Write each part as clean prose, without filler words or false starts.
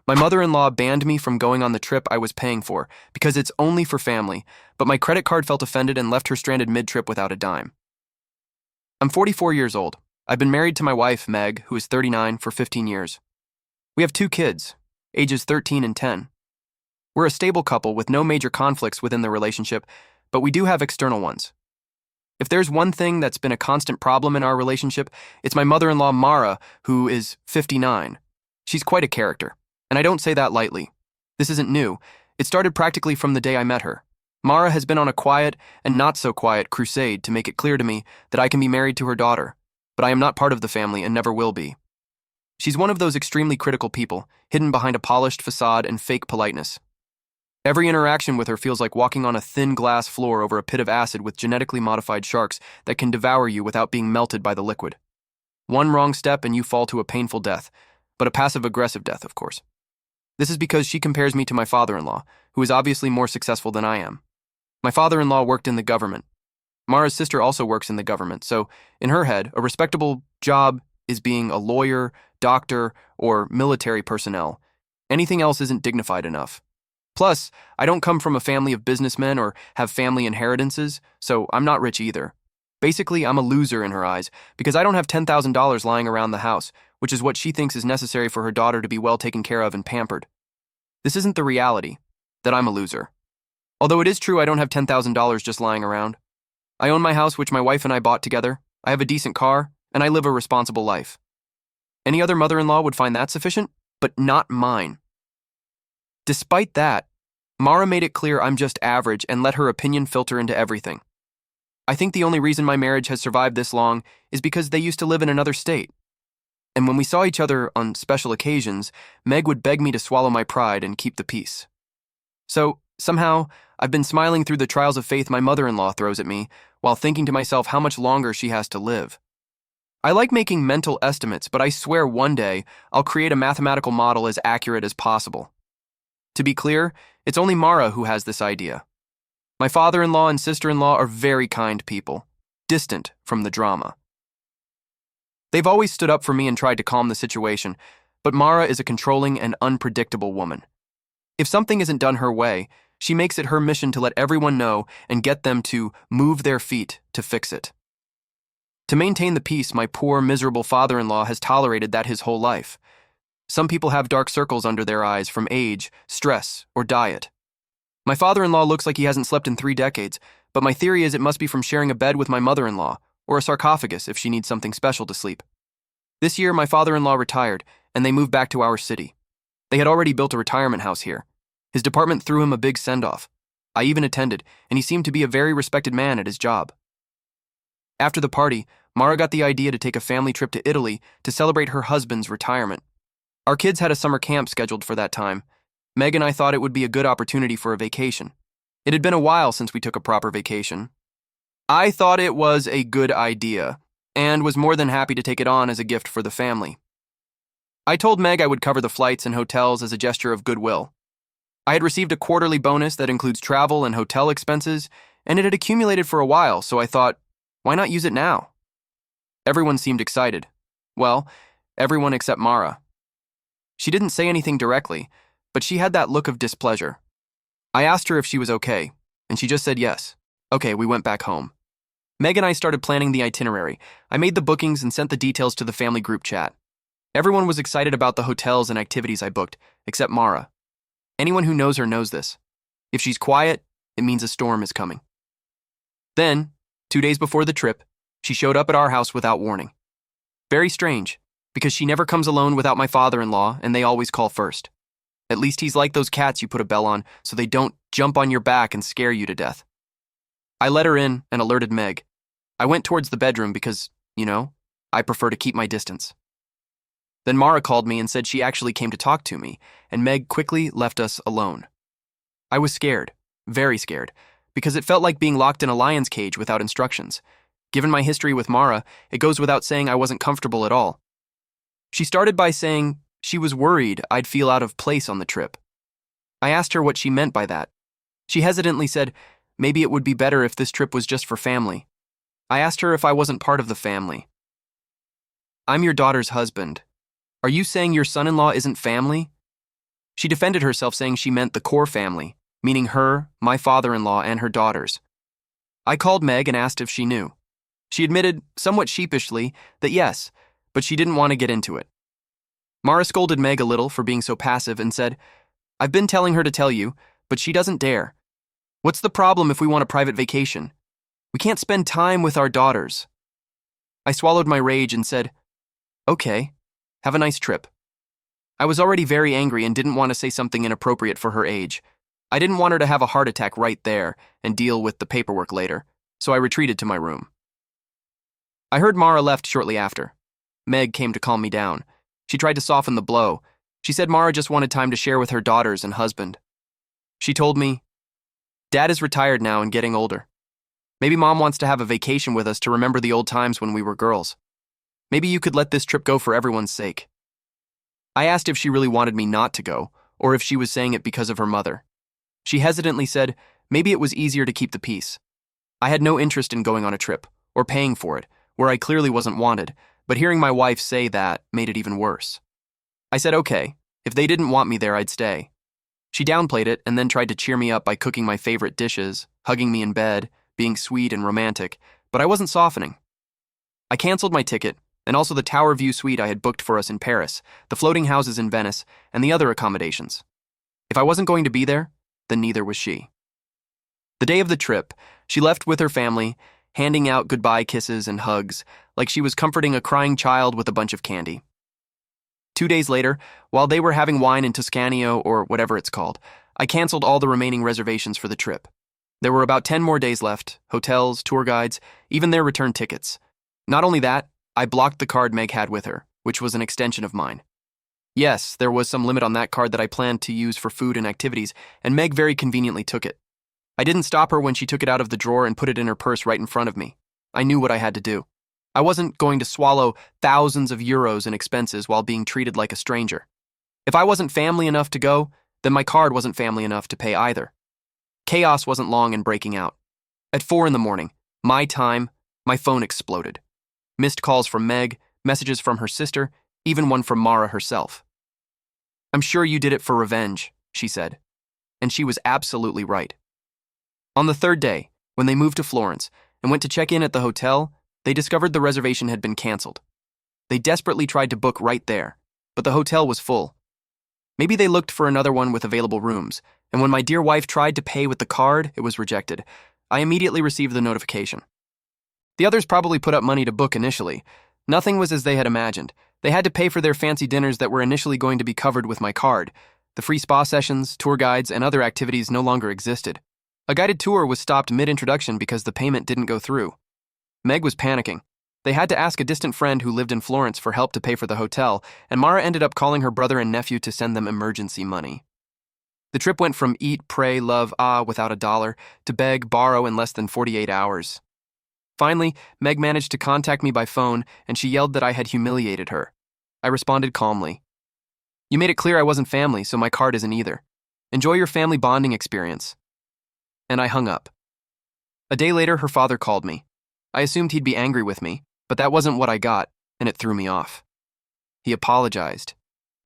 My mother-in-law banned me from going on the trip I was paying for because it's only for family, but my credit card felt offended and left her stranded mid-trip without a dime. I'm 44 years old. I've been married to my wife, Meg, who is 39, for 15 years. We have 2 kids, ages 13 and 10. We're a stable couple with no major conflicts within the relationship, but we do have external ones. If there's one thing that's been a constant problem in our relationship, it's my mother-in-law, Mara, who is 59. She's quite a character, and I don't say that lightly. This isn't new. It started practically from the day I met her. Mara has been on a quiet and not-so-quiet crusade to make it clear to me that I can be married to her daughter, but I am not part of the family and never will be. She's one of those extremely critical people, hidden behind a polished facade and fake politeness. Every interaction with her feels like walking on a thin glass floor over a pit of acid with genetically modified sharks that can devour you without being melted by the liquid. One wrong step and you fall to a painful death, but a passive-aggressive death, of course. This is because she compares me to my father-in-law, who is obviously more successful than I am. My father-in-law worked in the government. Mara's sister also works in the government, so in her head, a respectable job is being a lawyer, doctor, or military personnel. Anything else isn't dignified enough. Plus, I don't come from a family of businessmen or have family inheritances, so I'm not rich either. Basically, I'm a loser in her eyes because I don't have $10,000 lying around the house, which is what she thinks is necessary for her daughter to be well taken care of and pampered. This isn't the reality, that I'm a loser. Although it is true I don't have $10,000 just lying around. I own my house, which my wife and I bought together, I have a decent car, and I live a responsible life. Any other mother-in-law would find that sufficient, but not mine. Despite that, Mara made it clear I'm just average and let her opinion filter into everything. I think the only reason my marriage has survived this long is because they used to live in another state. And when we saw each other on special occasions, Meg would beg me to swallow my pride and keep the peace. So, somehow, I've been smiling through the trials of faith my mother-in-law throws at me, while thinking to myself how much longer she has to live. I like making mental estimates, but I swear one day I'll create a mathematical model as accurate as possible. To be clear, it's only Mara who has this idea. My father-in-law and sister-in-law are very kind people, distant from the drama. They've always stood up for me and tried to calm the situation, but Mara is a controlling and unpredictable woman. If something isn't done her way, she makes it her mission to let everyone know and get them to move their feet to fix it. To maintain the peace, my poor, miserable father-in-law has tolerated that his whole life. Some people have dark circles under their eyes from age, stress, or diet. My father-in-law looks like he hasn't slept in 3 decades, but my theory is it must be from sharing a bed with my mother-in-law, or a sarcophagus if she needs something special to sleep. This year, my father-in-law retired, and they moved back to our city. They had already built a retirement house here. His department threw him a big send-off. I even attended, and he seemed to be a very respected man at his job. After the party, Mara got the idea to take a family trip to Italy to celebrate her husband's retirement. Our kids had a summer camp scheduled for that time. Meg and I thought it would be a good opportunity for a vacation. It had been a while since we took a proper vacation. I thought it was a good idea, and was more than happy to take it on as a gift for the family. I told Meg I would cover the flights and hotels as a gesture of goodwill. I had received a quarterly bonus that includes travel and hotel expenses, and it had accumulated for a while, so I thought, why not use it now? Everyone seemed excited. Well, everyone except Mara. She didn't say anything directly, but she had that look of displeasure. I asked her if she was okay, and she just said yes. Okay, we went back home. Meg and I started planning the itinerary. I made the bookings and sent the details to the family group chat. Everyone was excited about the hotels and activities I booked, except Mara. Anyone who knows her knows this. If she's quiet, it means a storm is coming. Then, 2 days before the trip, she showed up at our house without warning. Very strange, because she never comes alone without my father-in-law, and they always call first. At least he's like those cats you put a bell on so they don't jump on your back and scare you to death. I let her in and alerted Meg. I went towards the bedroom because, I prefer to keep my distance. Then Mara called me and said she actually came to talk to me, and Meg quickly left us alone. I was scared, very scared, because it felt like being locked in a lion's cage without instructions. Given my history with Mara, it goes without saying I wasn't comfortable at all. She started by saying she was worried I'd feel out of place on the trip. I asked her what she meant by that. She hesitantly said, maybe it would be better if this trip was just for family. I asked her if I wasn't part of the family. I'm your daughter's husband. Are you saying your son-in-law isn't family? She defended herself, saying she meant the core family, meaning her, my father-in-law, and her daughters. I called Meg and asked if she knew. She admitted, somewhat sheepishly, that yes, but she didn't want to get into it. Mara scolded Meg a little for being so passive and said, "I've been telling her to tell you, but she doesn't dare. What's the problem if we want a private vacation? We can't spend time with our daughters." I swallowed my rage and said, "Okay, have a nice trip." I was already very angry and didn't want to say something inappropriate for her age. I didn't want her to have a heart attack right there and deal with the paperwork later, so I retreated to my room. I heard Mara left shortly after. Meg came to calm me down. She tried to soften the blow. She said Mara just wanted time to share with her daughters and husband. She told me, "Dad is retired now and getting older. Maybe Mom wants to have a vacation with us to remember the old times when we were girls. Maybe you could let this trip go for everyone's sake." I asked if she really wanted me not to go, or if she was saying it because of her mother. She hesitantly said maybe it was easier to keep the peace. I had no interest in going on a trip, or paying for it, where I clearly wasn't wanted, but hearing my wife say that made it even worse. I said okay, if they didn't want me there, I'd stay. She downplayed it and then tried to cheer me up by cooking my favorite dishes, hugging me in bed, being sweet and romantic, but I wasn't softening. I canceled my ticket, and also the Tower View suite I had booked for us in Paris, the floating houses in Venice, and the other accommodations. If I wasn't going to be there, then neither was she. The day of the trip, she left with her family, handing out goodbye kisses and hugs, like she was comforting a crying child with a bunch of candy. 2 days later, while they were having wine in Toscanio, or whatever it's called, I canceled all the remaining reservations for the trip. There were about 10 more days left, hotels, tour guides, even their return tickets. Not only that, I blocked the card Meg had with her, which was an extension of mine. Yes, there was some limit on that card that I planned to use for food and activities, and Meg very conveniently took it. I didn't stop her when she took it out of the drawer and put it in her purse right in front of me. I knew what I had to do. I wasn't going to swallow thousands of euros in expenses while being treated like a stranger. If I wasn't family enough to go, then my card wasn't family enough to pay either. Chaos wasn't long in breaking out. At 4 a.m, my time, my phone exploded. Missed calls from Meg, messages from her sister, even one from Mara herself. "I'm sure you did it for revenge," she said. And she was absolutely right. On the third day, when they moved to Florence and went to check in at the hotel, they discovered the reservation had been canceled. They desperately tried to book right there, but the hotel was full. Maybe they looked for another one with available rooms, and when my dear wife tried to pay with the card, it was rejected. I immediately received the notification. The others probably put up money to book initially. Nothing was as they had imagined. They had to pay for their fancy dinners that were initially going to be covered with my card. The free spa sessions, tour guides, and other activities no longer existed. A guided tour was stopped mid-introduction because the payment didn't go through. Meg was panicking. They had to ask a distant friend who lived in Florence for help to pay for the hotel, and Mara ended up calling her brother and nephew to send them emergency money. The trip went from eat, pray, love, without a dollar, to beg, borrow in less than 48 hours. Finally, Meg managed to contact me by phone, and she yelled that I had humiliated her. I responded calmly. "You made it clear I wasn't family, so my card isn't either. Enjoy your family bonding experience." And I hung up. A day later, her father called me. I assumed he'd be angry with me, but that wasn't what I got, and it threw me off. He apologized.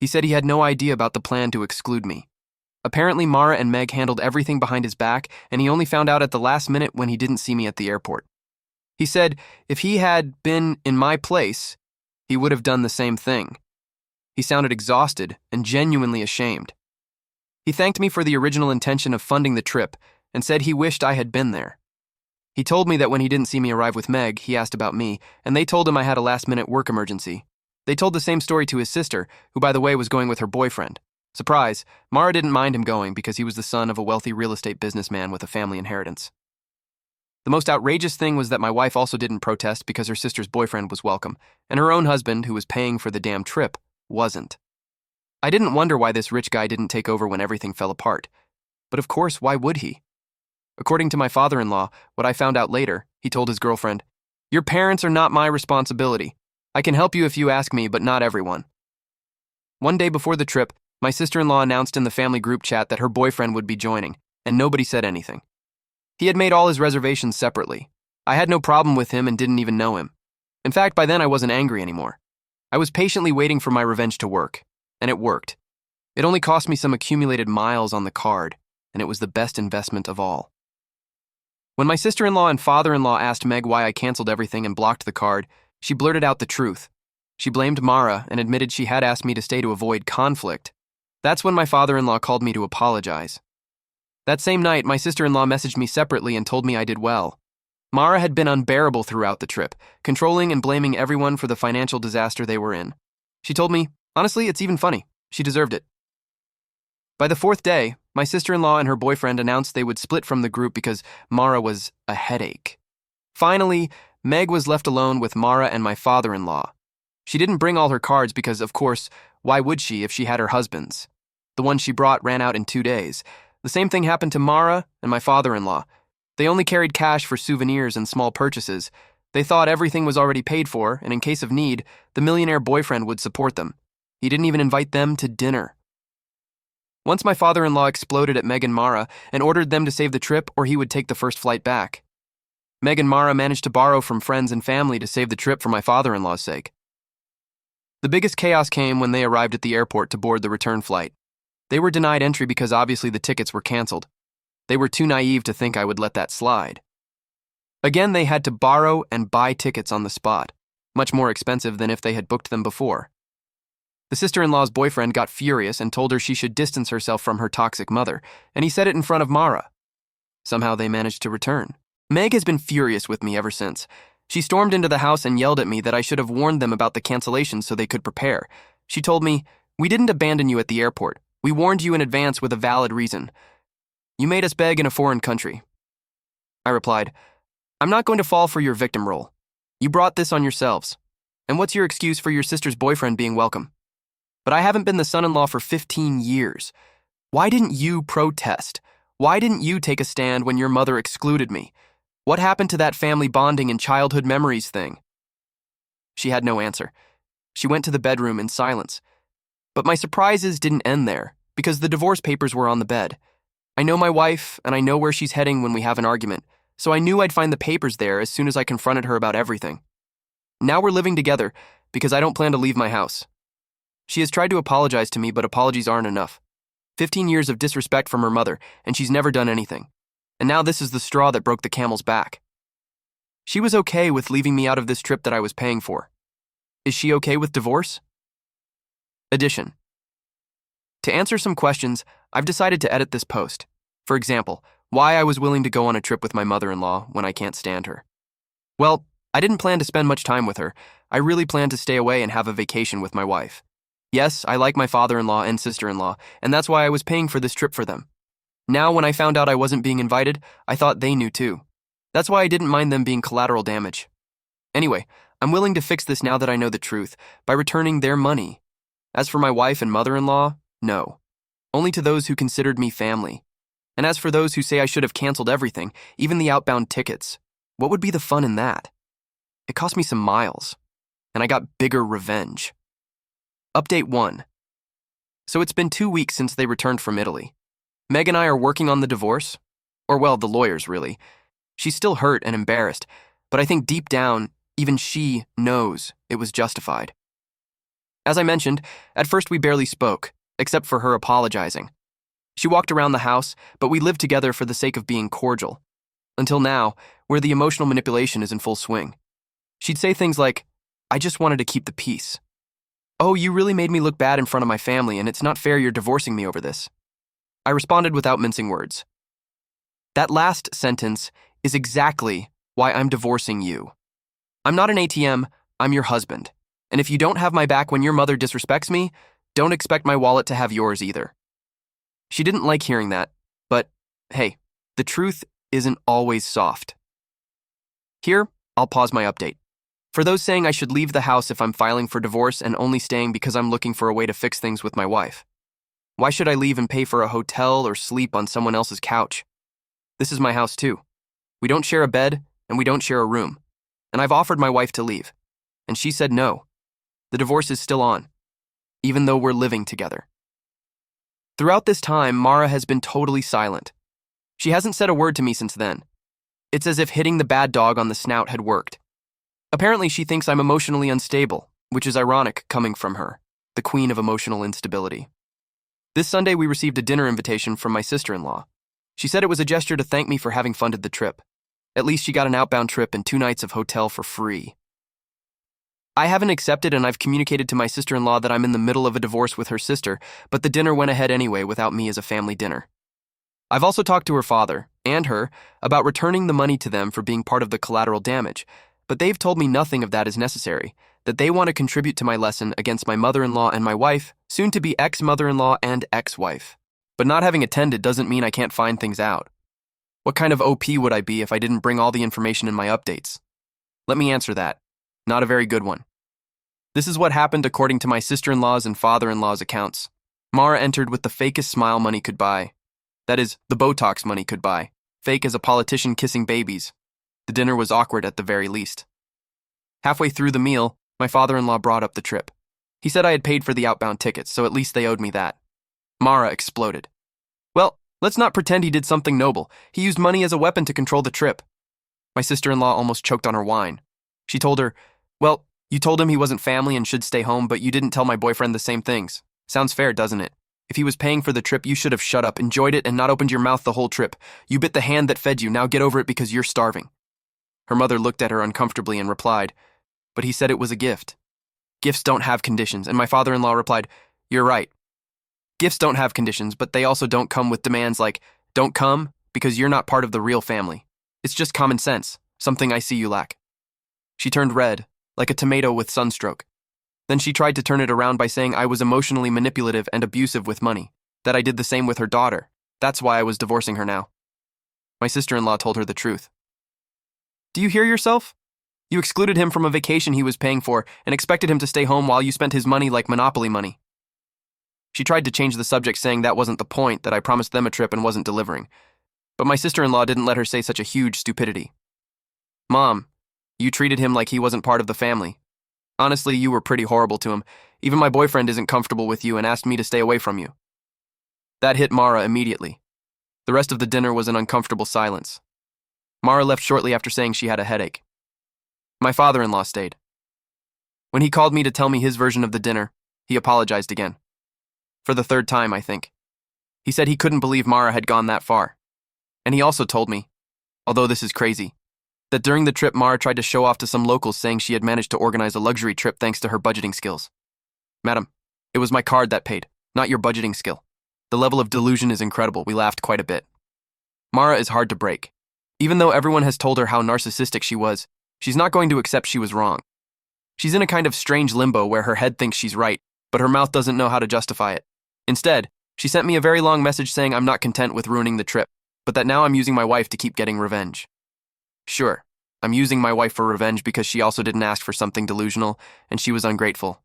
He said he had no idea about the plan to exclude me. Apparently, Mara and Meg handled everything behind his back, and he only found out at the last minute when he didn't see me at the airport. He said if he had been in my place, he would have done the same thing. He sounded exhausted and genuinely ashamed. He thanked me for the original intention of funding the trip and said he wished I had been there. He told me that when he didn't see me arrive with Meg, he asked about me, and they told him I had a last-minute work emergency. They told the same story to his sister, who, by the way, was going with her boyfriend. Surprise, Mara didn't mind him going because he was the son of a wealthy real estate businessman with a family inheritance. The most outrageous thing was that my wife also didn't protest because her sister's boyfriend was welcome, and her own husband, who was paying for the damn trip, wasn't. I didn't wonder why this rich guy didn't take over when everything fell apart. But of course, why would he? According to my father-in-law, what I found out later, he told his girlfriend, "Your parents are not my responsibility. I can help you if you ask me, but not everyone." One day before the trip, my sister-in-law announced in the family group chat that her boyfriend would be joining, and nobody said anything. He had made all his reservations separately. I had no problem with him and didn't even know him. In fact, by then I wasn't angry anymore. I was patiently waiting for my revenge to work, and it worked. It only cost me some accumulated miles on the card, and it was the best investment of all. When my sister-in-law and father-in-law asked Meg why I canceled everything and blocked the card, she blurted out the truth. She blamed Mara and admitted she had asked me to stay to avoid conflict. That's when my father-in-law called me to apologize. That same night, my sister-in-law messaged me separately and told me I did well. Mara had been unbearable throughout the trip, controlling and blaming everyone for the financial disaster they were in. She told me, honestly, it's even funny. She deserved it. By the fourth day, my sister-in-law and her boyfriend announced they would split from the group because Mara was a headache. Finally, Meg was left alone with Mara and my father-in-law. She didn't bring all her cards because, of course, why would she if she had her husband's? The one she brought ran out in 2 days. The same thing happened to Mara and my father-in-law. They only carried cash for souvenirs and small purchases. They thought everything was already paid for, and in case of need, the millionaire boyfriend would support them. He didn't even invite them to dinner. Once my father-in-law exploded at Meg and Mara and ordered them to save the trip or he would take the first flight back. Meg and Mara managed to borrow from friends and family to save the trip for my father-in-law's sake. The biggest chaos came when they arrived at the airport to board the return flight. They were denied entry because obviously the tickets were canceled. They were too naive to think I would let that slide. Again, they had to borrow and buy tickets on the spot, much more expensive than if they had booked them before. The sister-in-law's boyfriend got furious and told her she should distance herself from her toxic mother, and he said it in front of Mara. Somehow they managed to return. Meg has been furious with me ever since. She stormed into the house and yelled at me that I should have warned them about the cancellation so they could prepare. She told me, "We didn't abandon you at the airport. We warned you in advance with a valid reason. You made us beg in a foreign country." I replied, "I'm not going to fall for your victim role. You brought this on yourselves. And what's your excuse for your sister's boyfriend being welcome? But I haven't been the son-in-law for 15 years. Why didn't you protest? Why didn't you take a stand when your mother excluded me? What happened to that family bonding and childhood memories thing?" She had no answer. She went to the bedroom in silence. But my surprises didn't end there, because the divorce papers were on the bed. I know my wife, and I know where she's heading when we have an argument, so I knew I'd find the papers there as soon as I confronted her about everything. Now we're living together, because I don't plan to leave my house. She has tried to apologize to me, but apologies aren't enough. 15 years of disrespect from her mother, and she's never done anything. And now this is the straw that broke the camel's back. She was okay with leaving me out of this trip that I was paying for. Is she okay with divorce? Addition. To answer some questions, I've decided to edit this post. For example, why I was willing to go on a trip with my mother-in-law when I can't stand her. Well, I didn't plan to spend much time with her. I really planned to stay away and have a vacation with my wife. Yes, I like my father-in-law and sister-in-law, and that's why I was paying for this trip for them. Now, when I found out I wasn't being invited, I thought they knew too. That's why I didn't mind them being collateral damage. Anyway, I'm willing to fix this now that I know the truth, by returning their money. As for my wife and mother-in-law, no. Only to those who considered me family. And as for those who say I should have canceled everything, even the outbound tickets, what would be the fun in that? It cost me some miles, and I got bigger revenge. Update 1. So it's been 2 weeks since they returned from Italy. Meg and I are working on the divorce. Or well, the lawyers, really. She's still hurt and embarrassed, but I think deep down, even she knows it was justified. As I mentioned, at first we barely spoke, except for her apologizing. She walked around the house, but we lived together for the sake of being cordial. Until now, where the emotional manipulation is in full swing. She'd say things like, "I just wanted to keep the peace." "Oh, you really made me look bad in front of my family, and it's not fair you're divorcing me over this." I responded without mincing words. That last sentence is exactly why I'm divorcing you. I'm not an ATM, I'm your husband. And if you don't have my back when your mother disrespects me, don't expect my wallet to have yours either. She didn't like hearing that, but hey, the truth isn't always soft. Here, I'll pause my update. For those saying I should leave the house if I'm filing for divorce and only staying because I'm looking for a way to fix things with my wife. Why should I leave and pay for a hotel or sleep on someone else's couch? This is my house too. We don't share a bed and we don't share a room. And I've offered my wife to leave. And she said no. The divorce is still on, even though we're living together. Throughout this time, Mara has been totally silent. She hasn't said a word to me since then. It's as if hitting the bad dog on the snout had worked. Apparently, she thinks I'm emotionally unstable, which is ironic coming from her, the queen of emotional instability. This Sunday, we received a dinner invitation from my sister-in-law. She said it was a gesture to thank me for having funded the trip. At least she got an outbound trip and 2 nights of hotel for free. I haven't accepted, and I've communicated to my sister-in-law that I'm in the middle of a divorce with her sister, but the dinner went ahead anyway without me as a family dinner. I've also talked to her father, and her, about returning the money to them for being part of the collateral damage, but they've told me nothing of that is necessary, that they want to contribute to my lesson against my mother-in-law and my wife, soon to be ex-mother-in-law and ex-wife. But not having attended doesn't mean I can't find things out. What kind of OP would I be if I didn't bring all the information in my updates? Let me answer that. Not a very good one. This is what happened according to my sister-in-law's and father-in-law's accounts. Mara entered with the fakest smile money could buy. That is, the Botox money could buy. Fake as a politician kissing babies. The dinner was awkward at the very least. Halfway through the meal, my father-in-law brought up the trip. He said I had paid for the outbound tickets, so at least they owed me that. Mara exploded. Well, let's not pretend he did something noble. He used money as a weapon to control the trip. My sister-in-law almost choked on her wine. She told her, well, you told him he wasn't family and should stay home, but you didn't tell my boyfriend the same things. Sounds fair, doesn't it? If he was paying for the trip, you should have shut up, enjoyed it, and not opened your mouth the whole trip. You bit the hand that fed you, now get over it because you're starving. Her mother looked at her uncomfortably and replied, but he said it was a gift. Gifts don't have conditions, and my father-in-law replied, you're right. Gifts don't have conditions, but they also don't come with demands like, don't come because you're not part of the real family. It's just common sense, something I see you lack. She turned red, like a tomato with sunstroke. Then she tried to turn it around by saying I was emotionally manipulative and abusive with money, that I did the same with her daughter. That's why I was divorcing her now. My sister-in-law told her the truth. Do you hear yourself? You excluded him from a vacation he was paying for and expected him to stay home while you spent his money like Monopoly money. She tried to change the subject, saying that wasn't the point, that I promised them a trip and wasn't delivering. But my sister-in-law didn't let her say such a huge stupidity. Mom, you treated him like he wasn't part of the family. Honestly, you were pretty horrible to him. Even my boyfriend isn't comfortable with you and asked me to stay away from you. That hit Mara immediately. The rest of the dinner was an uncomfortable silence. Mara left shortly after saying she had a headache. My father-in-law stayed. When he called me to tell me his version of the dinner, he apologized again. For the 3rd time, I think. He said he couldn't believe Mara had gone that far. And he also told me, although this is crazy, that during the trip Mara tried to show off to some locals saying she had managed to organize a luxury trip thanks to her budgeting skills. Madam, it was my card that paid, not your budgeting skill. The level of delusion is incredible. We laughed quite a bit. Mara is hard to break. Even though everyone has told her how narcissistic she was, she's not going to accept she was wrong. She's in a kind of strange limbo where her head thinks she's right, but her mouth doesn't know how to justify it. Instead, she sent me a very long message saying I'm not content with ruining the trip, but that now I'm using my wife to keep getting revenge. Sure, I'm using my wife for revenge because she also didn't ask for something delusional, and she was ungrateful.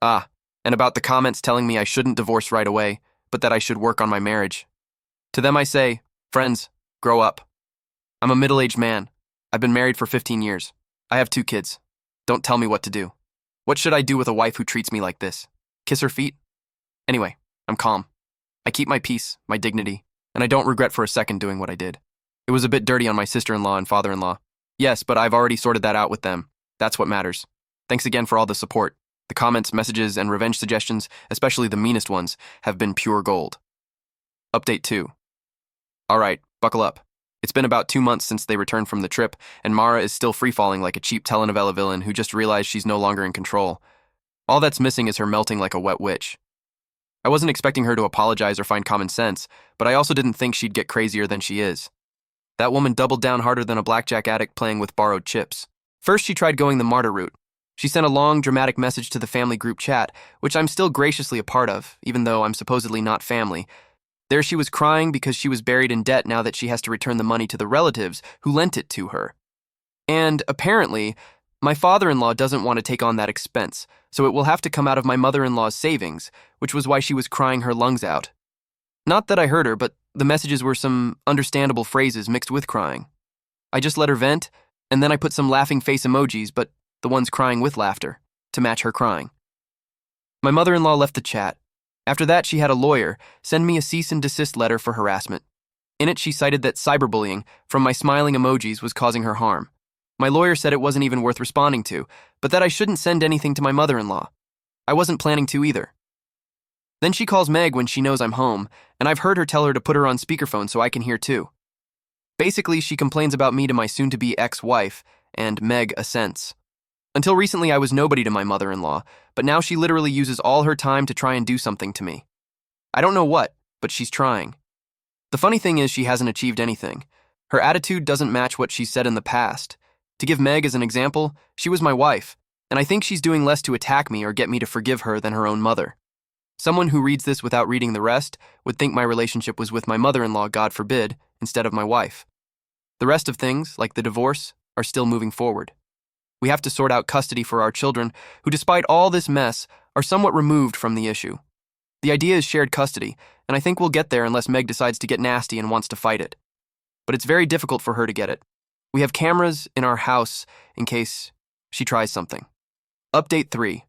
Ah, and about the comments telling me I shouldn't divorce right away, but that I should work on my marriage. To them I say, friends, grow up. I'm a middle-aged man. I've been married for 15 years. I have 2 kids. Don't tell me what to do. What should I do with a wife who treats me like this? Kiss her feet? Anyway, I'm calm. I keep my peace, my dignity, and I don't regret for a second doing what I did. It was a bit dirty on my sister-in-law and father-in-law. Yes, but I've already sorted that out with them. That's what matters. Thanks again for all the support. The comments, messages, and revenge suggestions, especially the meanest ones, have been pure gold. Update 2. Alright, buckle up. It's been about 2 months since they returned from the trip, and Mara is still free-falling like a cheap telenovela villain who just realized she's no longer in control. All that's missing is her melting like a wet witch. I wasn't expecting her to apologize or find common sense, but I also didn't think she'd get crazier than she is. That woman doubled down harder than a blackjack addict playing with borrowed chips. First, she tried going the martyr route. She sent a long, dramatic message to the family group chat, which I'm still graciously a part of, even though I'm supposedly not family. There she was crying because she was buried in debt now that she has to return the money to the relatives who lent it to her. And, apparently, my father-in-law doesn't want to take on that expense, so it will have to come out of my mother-in-law's savings, which was why she was crying her lungs out. Not that I heard her, but the messages were some understandable phrases mixed with crying. I just let her vent, and then I put some laughing face emojis, but the ones crying with laughter, to match her crying. My mother-in-law left the chat. After that, she had a lawyer send me a cease and desist letter for harassment. In it, she cited that cyberbullying from my smiling emojis was causing her harm. My lawyer said it wasn't even worth responding to, but that I shouldn't send anything to my mother-in-law. I wasn't planning to either. Then she calls Meg when she knows I'm home, and I've heard her tell her to put her on speakerphone so I can hear too. Basically, she complains about me to my soon-to-be ex-wife, and Meg assents. Until recently, I was nobody to my mother-in-law, but now she literally uses all her time to try and do something to me. I don't know what, but she's trying. The funny thing is she hasn't achieved anything. Her attitude doesn't match what she's said in the past. To give Meg as an example, she was my wife, and I think she's doing less to attack me or get me to forgive her than her own mother. Someone who reads this without reading the rest would think my relationship was with my mother-in-law, God forbid, instead of my wife. The rest of things, like the divorce, are still moving forward. We have to sort out custody for our children, who despite all this mess, are somewhat removed from the issue. The idea is shared custody, and I think we'll get there unless Meg decides to get nasty and wants to fight it. But it's very difficult for her to get it. We have cameras in our house in case she tries something. Update 3.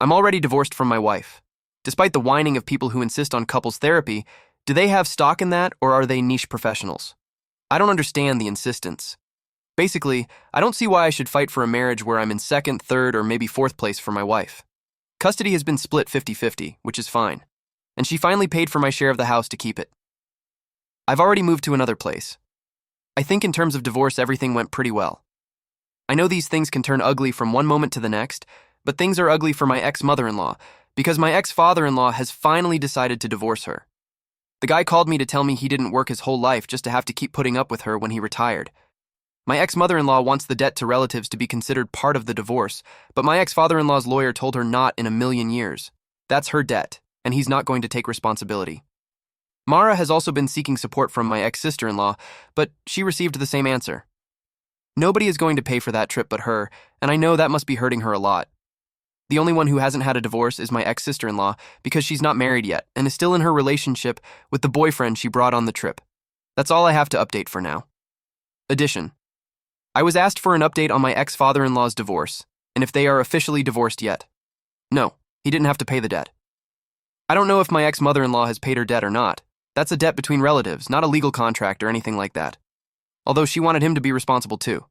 I'm already divorced from my wife. Despite the whining of people who insist on couples therapy, do they have stock in that or are they niche professionals? I don't understand the insistence. Basically, I don't see why I should fight for a marriage where I'm in second, third, or maybe fourth place for my wife. Custody has been split 50-50, which is fine. And she finally paid for my share of the house to keep it. I've already moved to another place. I think in terms of divorce, everything went pretty well. I know these things can turn ugly from one moment to the next, but things are ugly for my ex-mother-in-law because my ex-father-in-law has finally decided to divorce her. The guy called me to tell me he didn't work his whole life just to have to keep putting up with her when he retired. My ex-mother-in-law wants the debt to relatives to be considered part of the divorce, but my ex-father-in-law's lawyer told her not in a million years. That's her debt, and he's not going to take responsibility. Mara has also been seeking support from my ex-sister-in-law, but she received the same answer. Nobody is going to pay for that trip but her, and I know that must be hurting her a lot. The only one who hasn't had a divorce is my ex-sister-in-law because she's not married yet and is still in her relationship with the boyfriend she brought on the trip. That's all I have to update for now. Addition. I was asked for an update on my ex-father-in-law's divorce and if they are officially divorced yet. No, he didn't have to pay the debt. I don't know if my ex-mother-in-law has paid her debt or not. That's a debt between relatives, not a legal contract or anything like that. Although she wanted him to be responsible too.